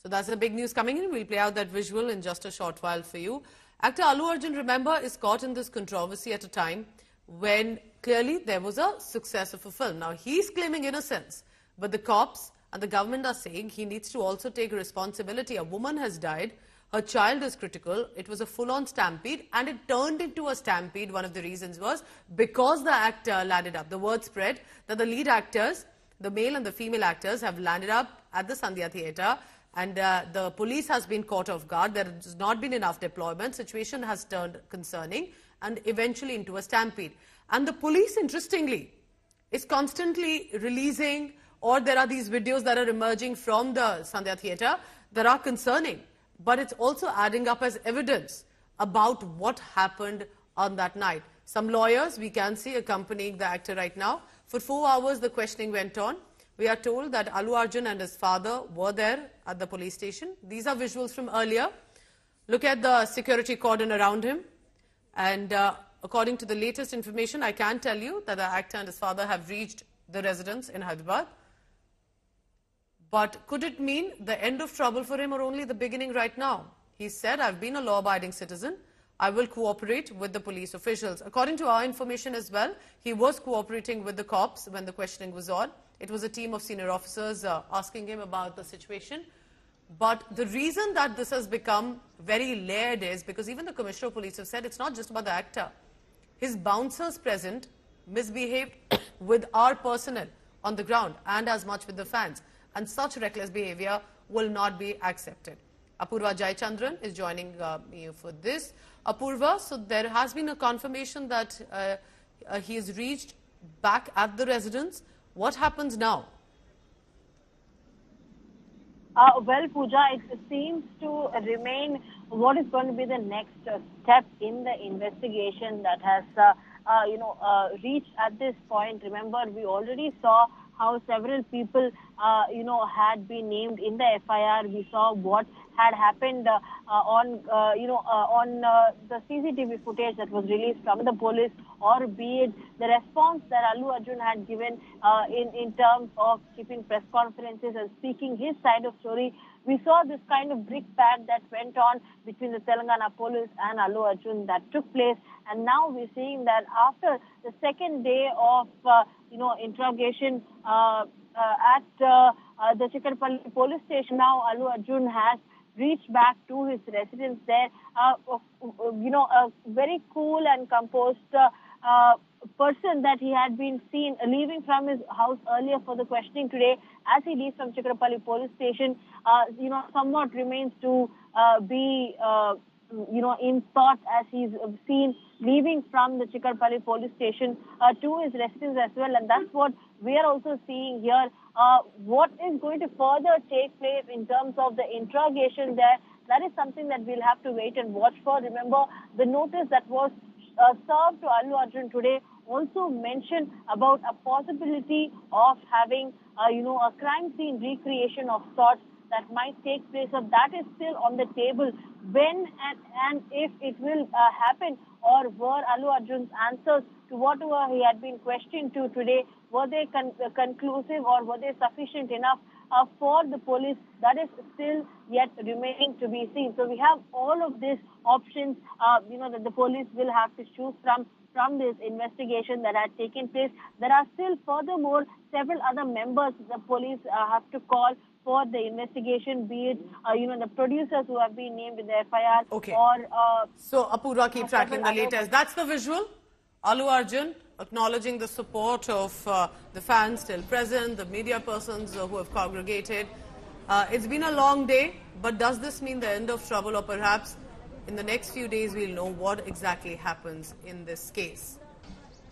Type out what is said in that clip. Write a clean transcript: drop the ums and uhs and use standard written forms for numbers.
So that's the big news coming in. We'll play out that visual in just a short while for you. Actor Allu Arjun, remember, is caught in this controversy at a time when clearly there was a success of a film. Now, he's claiming innocence, but the cops and the government are saying he needs to also take responsibility. A woman has died. Her child is critical. It was a full-on stampede, and it turned into a stampede. One of the reasons was because the actor landed up. The word spread that the lead actors, the male and the female actors, have landed up at the Sandhya Theatre, and the police has been caught off guard. There has not been enough deployment. Situation has turned concerning and eventually into a stampede. And the police, interestingly, is constantly releasing, or there are these videos that are emerging from the Sandhya Theatre that are concerning. But it's also adding up as evidence about what happened on that night. Some lawyers, we can see, accompanying the actor right now. For 4 hours, the questioning went on. We are told that Allu Arjun and his father were there at the police station. These are visuals from earlier. Look at the security cordon around him. And according to the latest information, I can tell you that the actor and his father have reached the residence in Hyderabad. But could it mean the end of trouble for him or only the beginning right now? He said, I've been a law-abiding citizen. I will cooperate with the police officials. According to our information as well, he was cooperating with the cops when the questioning was on. It was a team of senior officers asking him about the situation. But the reason that this has become very layered is because even the Commissioner of Police have said it's not just about the actor. His bouncers present misbehaved with our personnel on the ground and as much with the fans. And such reckless behavior will not be accepted. Apurva Jayachandran is joining me for this. Apurva, so there has been a confirmation that he is reached back at the residence. What happens now? Well, Pooja, it seems to remain what is going to be the next step in the investigation that has, reached at this point. Remember, we already saw how several people, had been named in the FIR. We saw what had happened on the CCTV footage that was released from the police, or be it the response that Allu Arjun had given in terms of keeping press conferences and speaking his side of story. We saw this kind of brickbat that went on between the Telangana police and Allu Arjun that took place. And now we're seeing that after the second day of, interrogation at the Chikarpalli police station, now Allu Arjun has reached back to his residence there. A very cool and composed person that he had been seen leaving from his house earlier for the questioning today. As he leaves from Chikarpalli police station, somewhat remains to be, in thought as he's seen leaving from the Chikarpalli police station to his residence as well. And that's what we are also seeing here. What is going to further take place in terms of the interrogation there, that is something that we'll have to wait and watch for. Remember, the notice that was served to Allu Arjun today also mentioned about a possibility of having, a crime scene recreation of sorts that might take place. So that is still on the table. When and if it will happen, or were Allu Arjun's answers to whatever he had been questioned to today, were they conclusive or were they sufficient enough for the police? That is still yet remaining to be seen. So we have all of these options, that the police will have to choose from this investigation that had taken place. There are still furthermore several other members the police have to call for the investigation, be it, the producers who have been named in the FIR. Okay. Or, so, Apurva, keep tracking the latest. That's the visual. Allu Arjun acknowledging the support of the fans still present, the media persons who have congregated. It's been a long day, but does this mean the end of trouble, or perhaps in the next few days we'll know what exactly happens in this case?